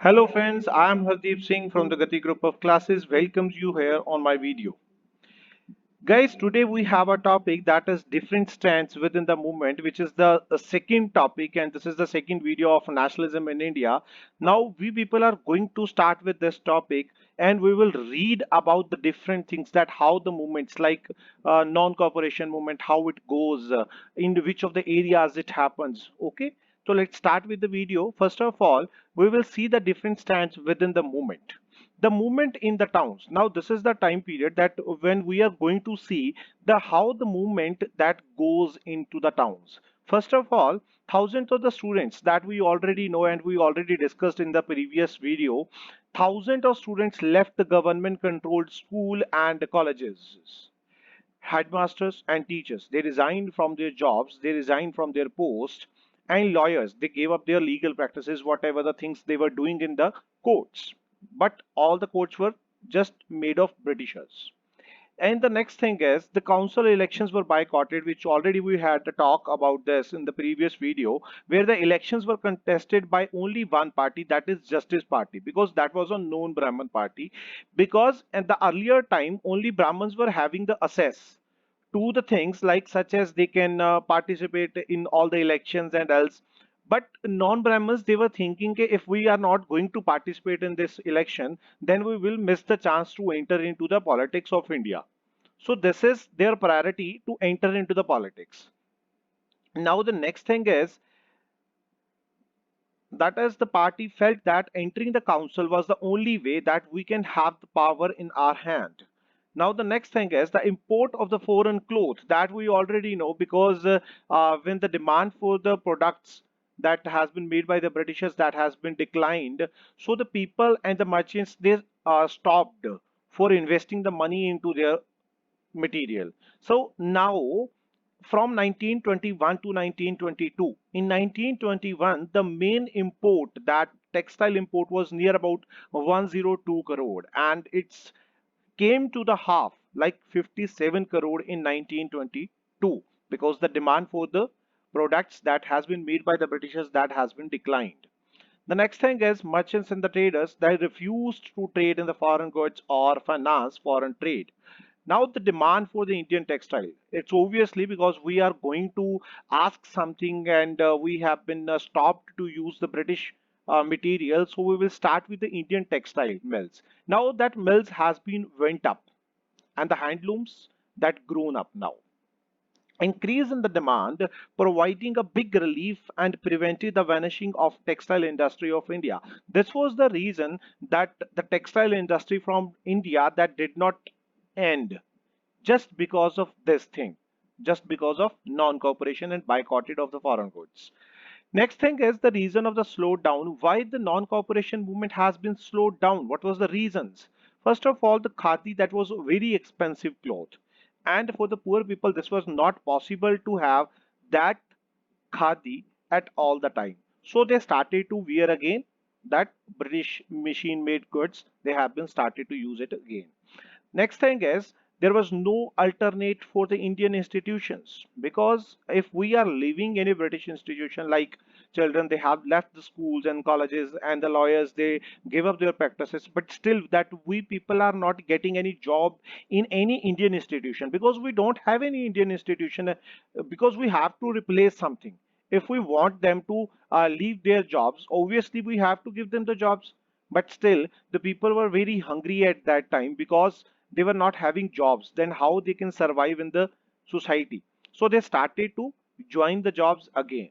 Hello friends, I am Hardeep Singh from the Gati group of classes. Welcomes you here on my video. Guys, today we have a topic that is different strands within the movement, which is the second topic, and this is the second video of nationalism in India. Now, we people are going to start with this topic, and we will read about the different things that how the movements like non-cooperation movement, how it goes, in which of the areas it happens. Okay, so let's start with the video. First of all, we will see the different strands within the movement in the towns. Now this is the time period that when we are going to see the how the movement that goes into the towns. First of all, thousands of the students that we already know and we already discussed in the previous video, thousands of students left the government controlled school and colleges. Headmasters and teachers, they resigned from their jobs, they resigned from their post, and lawyers, they gave up their legal practices, whatever the things they were doing in the courts. But all the courts were just made of Britishers. And the next thing is the council elections were boycotted, which already we had to talk about this in the previous video, where the elections were contested by only one party, that is Justice Party, because that was a known Brahman party. Because at the earlier time, only Brahmins were having the access to the things like such as they can participate in all the elections and else. But non-Brahmins, they were thinking that if we are not going to participate in this election, then we will miss the chance to enter into the politics of India. So this is their priority to enter into the politics. Now the next thing is that as the party felt that entering the council was the only way that we can have the power in our hand. Now the next thing is the import of the foreign clothes that we already know, because when the demand for the products that has been made by the Britishers that has been declined, so the people and the merchants, they stopped for investing the money into their material. So now from 1921 to 1922. In 1921, the main import, that textile import, was near about 102 crore, and it's came to the half, like 57 crore in 1922, because the demand for the products that has been made by the Britishers that has been declined. The next thing is merchants and the traders, they refused to trade in the foreign goods or finance foreign trade. Now the demand for the Indian textile, it's obviously because we are going to ask something, and we have been stopped to use the British material, so we will start with the Indian textile mills. Now that mills has been went up, and the handlooms that grown up now increase in the demand, providing a big relief and prevented the vanishing of textile industry of India. This was the reason that the textile industry from India that did not end, just because of this thing, just because of non-cooperation and boycotted of the foreign goods. Next thing is the reason of the slowdown. Why the non-cooperation movement has been slowed down? What was the reasons? First of all, the khadi, that was a very expensive cloth, and for the poor people, this was not possible to have that khadi at all the time. So they started to wear again that British machine made goods. They have been started to use it again. Next thing is there was no alternate for the Indian institutions, because if we are leaving any British institution, like children, they have left the schools and colleges, and the lawyers, they give up their practices, but still that we people are not getting any job in any Indian institution, because we don't have any Indian institution, because we have to replace something. If we want them to leave their jobs, obviously we have to give them the jobs. But still the people were very hungry at that time, because they were not having jobs. Then how they can survive in the society? So they started to join the jobs again.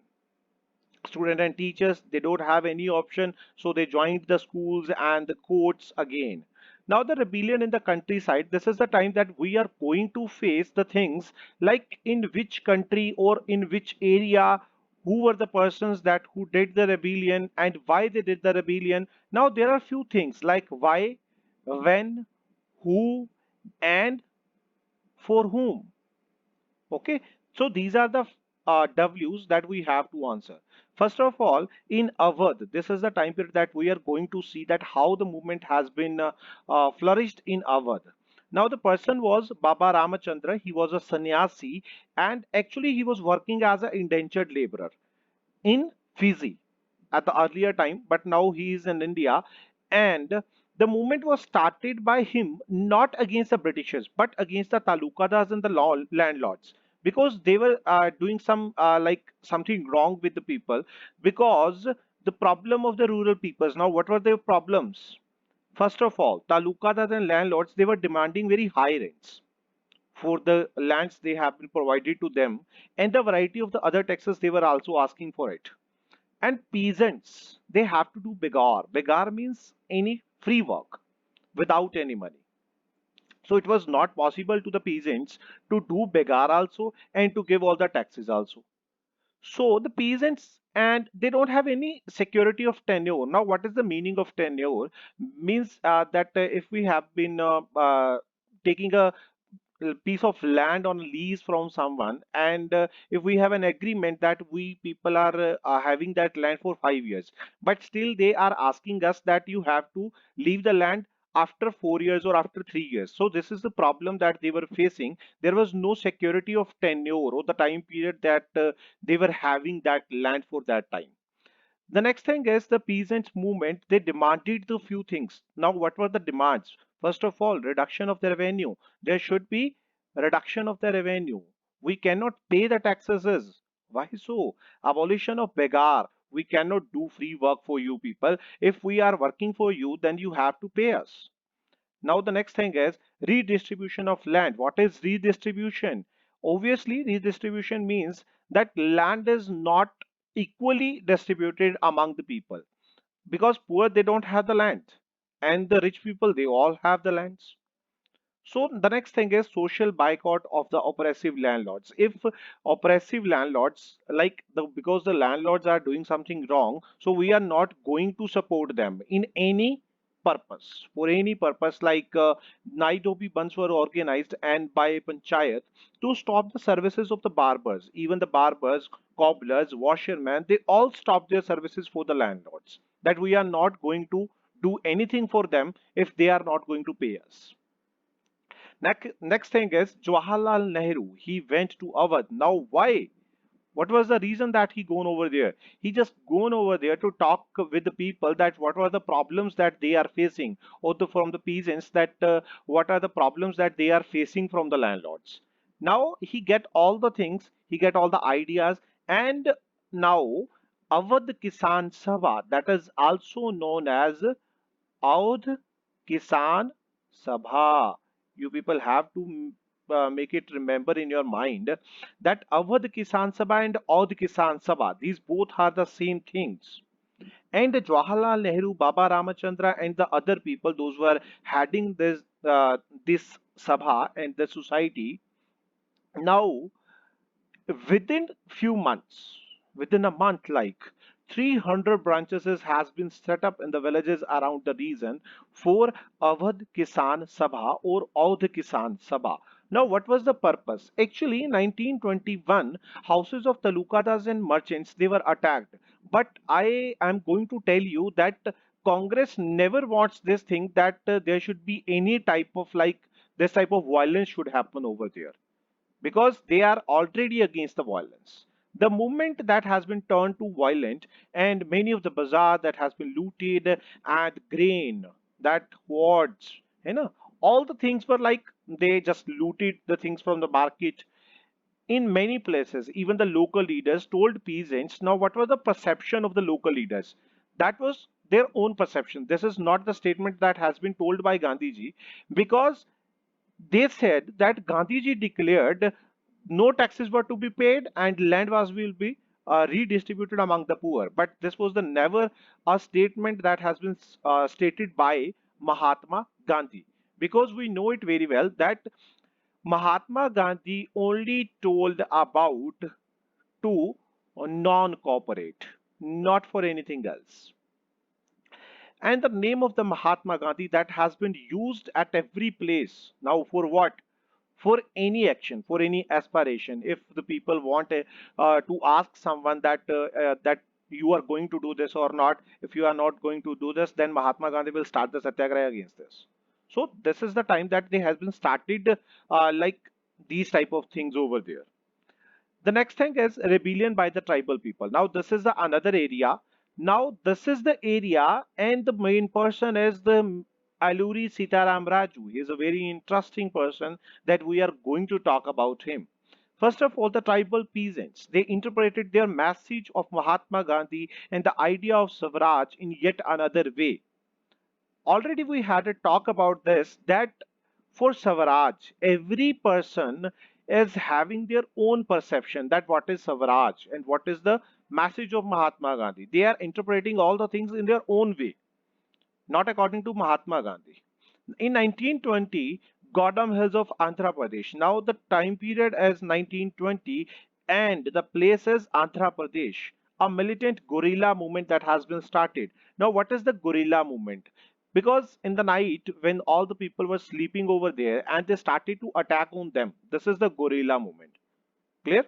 Student and teachers, they don't have any option, so they joined the schools and the courts again. Now the rebellion in the countryside, this is the time that we are going to face the things like in which country or in which area, who were the persons that who did the rebellion and why they did the rebellion. Now there are few things like why, when, who, and for whom. Okay, so these are the W's that we have to answer. First of all, in Awadh, this is the time period that we are going to see that how the movement has been flourished in Awadh. Now the person was Baba Ramachandra. He was a sannyasi, and actually he was working as an indentured laborer in Fiji. at the earlier time, but now he is in India. And the movement was started by him not against the Britishers but against the talukadas and the landlords, because they were doing some like something wrong with the people. Because the problem of the rural peoples, now what were their problems? First of all, talukadas and landlords, they were demanding very high rents for the lands they have been provided to them, and the variety of the other taxes they were also asking for it. And peasants, they have to do begar. Begar means any free work without any money. So it was not possible to the peasants to do begar also and to give all the taxes also. So the peasants, and they don't have any security of tenure. Now, what is the meaning of tenure? Means that if we have been taking a piece of land on lease from someone, and if we have an agreement that we people are having that land for 5 years, but still they are asking us that you have to leave the land after 4 years or after 3 years. So this is the problem that they were facing. There was no security of tenure or the time period that they were having that land for that time. The next thing is the peasants movement. They demanded the few things. Now, what were the demands? First of all, reduction of the revenue. There should be reduction of the revenue. We cannot pay the taxes. Why so? Abolition of begar. We cannot do free work for you people. If we are working for you, then you have to pay us. Now the next thing is redistribution of land. What is redistribution? Obviously, redistribution means that land is not equally distributed among the people, because poor they don't have the land, and the rich people they all have the lands. So the next thing is social boycott of the oppressive landlords. If oppressive landlords, like the because the landlords are doing something wrong, so we are not going to support them in any purpose. For any purpose, like night opi bunds were organized and by panchayat to stop the services of the barbers. Even the barbers, cobblers, washermen, they all stopped their services for the landlords. That we are not going to do anything for them if they are not going to pay us. Next thing is Jawaharlal Nehru. He went to Awadh. Now, why? What was the reason that he gone over there? He just gone over there to talk with the people that what are the problems that they are facing, or from the peasants that what are the problems that they are facing from the landlords. Now he get all the things, he get all the ideas, and now Awadh Kisan Sabha, that is also known as Audh Kisan Sabha. You people have to make it remember in your mind that Awadh Kisan Sabha and Audh Kisan Sabha, these both are the same things. And Jawaharlal Nehru, Baba Ramachandra, and the other people, those who are heading this Sabha and the society, now within few months, within a month, like 300 branches has been set up in the villages around the region for Awadh Kisan Sabha or Audh Kisan Sabha. Now, what was the purpose? Actually, 1921, houses of talukadas and merchants, they were attacked. But I am going to tell you that Congress never wants this thing that there should be any type of like this type of violence should happen over there, because they are already against the violence. The movement that has been turned to violent, and many of the bazaar that has been looted, and grain, that hoards, all the things were like they just looted the things from the market. In many places, even the local leaders told peasants. Now, what was the perception of the local leaders? That was their own perception. This is not the statement that has been told by Gandhiji, because they said that Gandhiji declared no taxes were to be paid and land was will be redistributed among the poor. But this was the never a statement that has been stated by Mahatma Gandhi, because we know it very well that Mahatma Gandhi only told about to non-corporate, not for anything else. And the name of the Mahatma Gandhi that has been used at every place. Now, for what? For any action, for any aspiration. If the people want to ask someone that you are going to do this or not, if you are not going to do this, then Mahatma Gandhi will start the satyagraha against this. So this is the time that they has been started like these type of things over there. The next thing is rebellion by the tribal people. Now this is the another area. Now this is the area, and the main person is the Alluri Sitaram Raju. He is a very interesting person that we are going to talk about him. First of all, the tribal peasants, they interpreted their message of Mahatma Gandhi and the idea of Swaraj in yet another way. Already we had a talk about this, that for Swaraj, every person is having their own perception that what is Swaraj and what is the message of Mahatma Gandhi. They are interpreting all the things in their own way, not according to Mahatma Gandhi. In 1920, Godam Hills of Andhra Pradesh. Now the time period is 1920 and the place is Andhra Pradesh. A militant guerrilla movement that has been started. Now what is the guerrilla movement? Because in the night when all the people were sleeping over there and they started to attack on them. This is the guerrilla movement. Clear?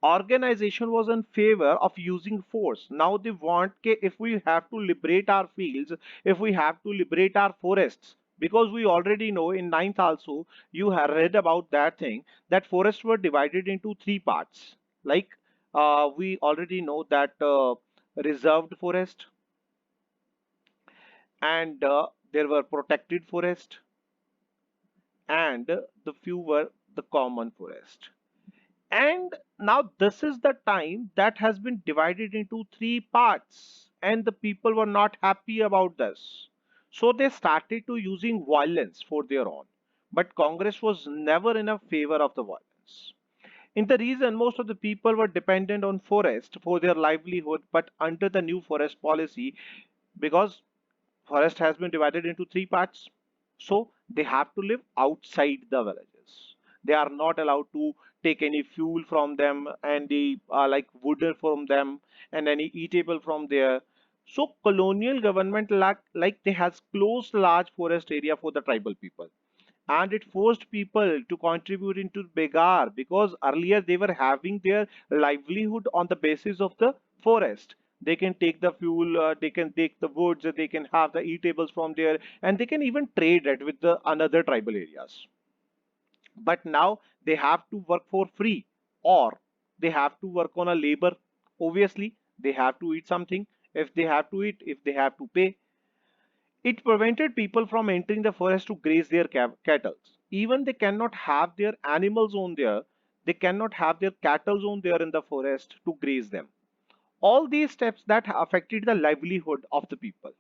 Organization was in favor of using force. Now they want if we have to liberate our fields, if we have to liberate our forests, because we already know in ninth also you have read about that thing, that forests were divided into three parts. Like we already know that reserved forest, and there were protected forest, and the few were the common forest. And now this is the time that has been divided into three parts, and the people were not happy about this. So they started to using violence for their own. But Congress was never in a favor of the violence. In the reason, most of the people were dependent on forest for their livelihood, but under the new forest policy, because forest has been divided into three parts, so they have to live outside the villages. They are not allowed to take any fuel from them and the like wood from them and any eatable from there. So colonial government like they has closed large forest area for the tribal people, and it forced people to contribute into begar, because earlier they were having their livelihood on the basis of the forest. They can take the fuel, they can take the woods, they can have the eatables from there, and they can even trade it with the another tribal areas. But now they have to work for free, or they have to work on a labor. Obviously they have to eat something. If they have to eat, if they have to pay, it prevented people from entering the forest to graze their cattle. Even they cannot have their animals on there. They cannot have their cattle on there in the forest to graze them. All these steps that affected the livelihood of the people.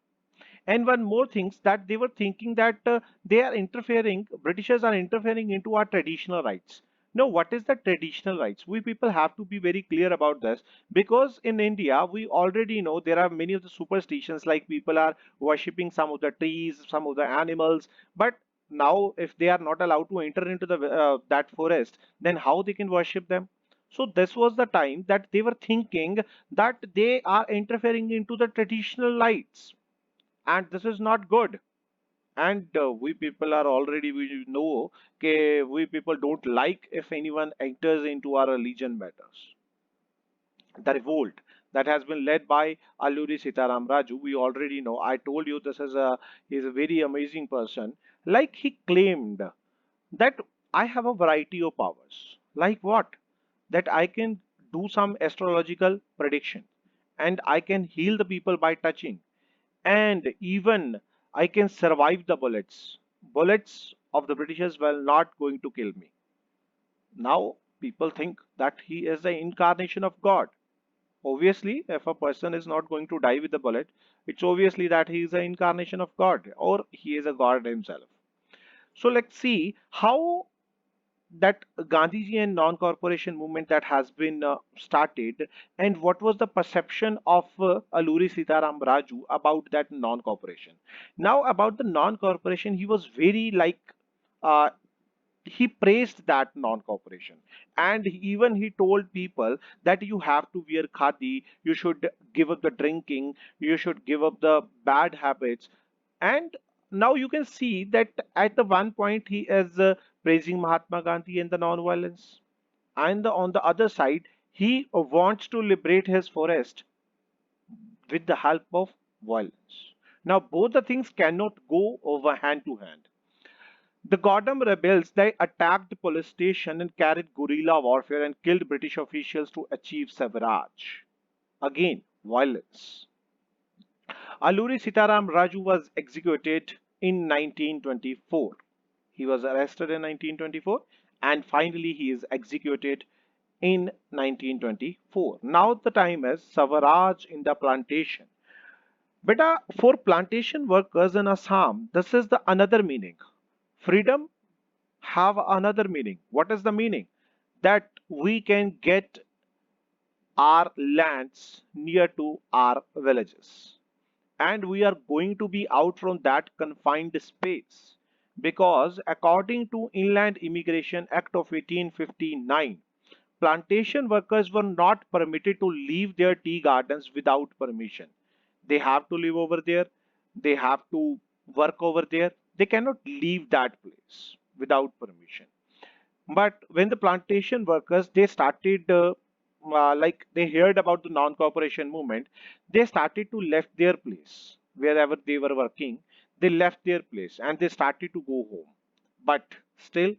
And one more things, that they were thinking that they are interfering, Britishers are interfering into our traditional rights. Now, what is the traditional rights? We people have to be very clear about this, because in India, we already know there are many of the superstitions, like people are worshipping some of the trees, some of the animals. But now, if they are not allowed to enter into the that forest, then how they can worship them? So this was the time that they were thinking that they are interfering into the traditional rights, and this is not good. And we people are already, we know, we people don't like if anyone enters into our religion matters. The revolt that has been led by Alluri Sitaram Raju, we already know. I told you this is a he's a very amazing person. Like he claimed that I have a variety of powers. Like what? That I can do some astrological prediction, and I can heal the people by touching, and even I can survive the bullets. Bullets of the Britishers were not going to kill me. Now people think that he is the incarnation of God. Obviously, if a person is not going to die with the bullet, it's obviously that he is the incarnation of God, or he is a God himself. So let's see how that Gandhiji and non-corporation movement that has been started, and what was the perception of Alluri Sitaram Raju about that non-corporation. Now about the non-corporation, he was very like uh, he praised that non-corporation, and even he told people that you have to wear khadi, you should give up the drinking, you should give up the bad habits. And now you can see that at the one point he is praising Mahatma Gandhi and the non-violence, and on the other side he wants to liberate his forest with the help of violence. Now both the things cannot go over hand to hand. The Godam rebels, they attacked the police station and carried guerrilla warfare and killed British officials to achieve Swaraj. Again, violence. Alluri Sitaram Raju was executed in 1924. He was arrested in 1924 and finally he is executed in 1924. Now the time is Swaraj in the plantation. Beta, for plantation workers in Assam, this is the another meaning. Freedom have another meaning. What is the meaning? That we can get our lands near to our villages. And we are going to be out from that confined space because according to Inland Immigration Act of 1859, plantation workers were not permitted to leave their tea gardens without permission. They have to live over there, they have to work over there, they cannot leave that place without permission. But when the plantation workers they started like they heard about the non-cooperation movement, they started to left their place wherever they were working. They left their place and they started to go home. But still,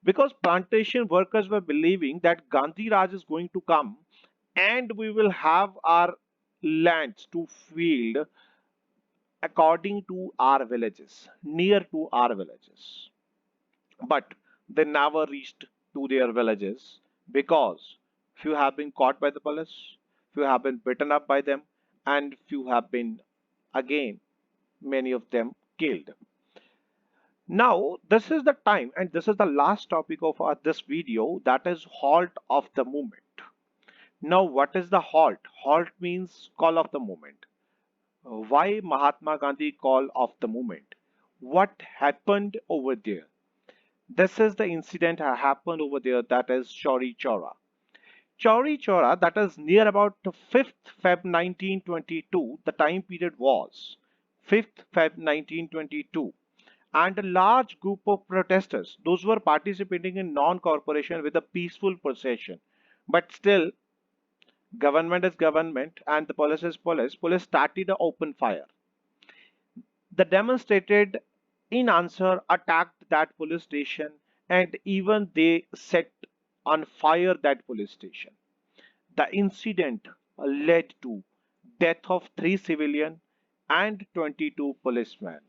because plantation workers were believing that Gandhi Raj is going to come and we will have our lands to field according to our villages, near to our villages. But they never reached to their villages because few have been caught by the police, few have been beaten up by them, and few have been again, many of them killed. Now, this is the time, and this is the last topic of this video, that is halt of the movement. Now, what is the halt? Halt means call of the movement. Why Mahatma Gandhi call of the movement? What happened over there? This is the incident that happened over there, that is Chauri Chaura. Chauri Chaura, that is near about 5th Feb 1922, the time period was 5th Feb 1922, and a large group of protesters, those were participating in non-corporation with a peaceful procession. But still, government is government and the police is police. Police started an open fire. The demonstrated in answer attacked that police station and even they set on fire that police station. The incident led to death of 3 civilians and 22 policemen.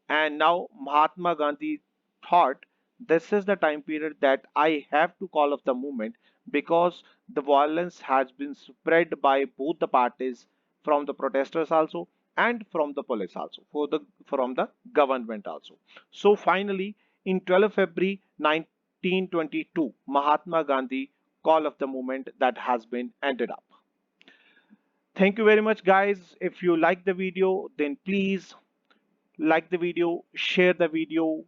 And now Mahatma Gandhi thought this is the time period that I have to call off the movement because the violence has been spread by both the parties, from the protesters also and from the police also, from the government also. So finally in 12 February 1922, Mahatma Gandhi call of the movement that has been ended up. Thank you very much guys. If you like the video, then please like the video, share the video,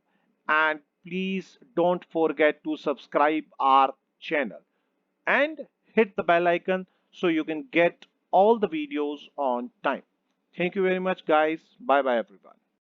and please don't forget to subscribe our channel and hit the bell icon so you can get all the videos on time. Thank you very much guys. Bye bye everyone.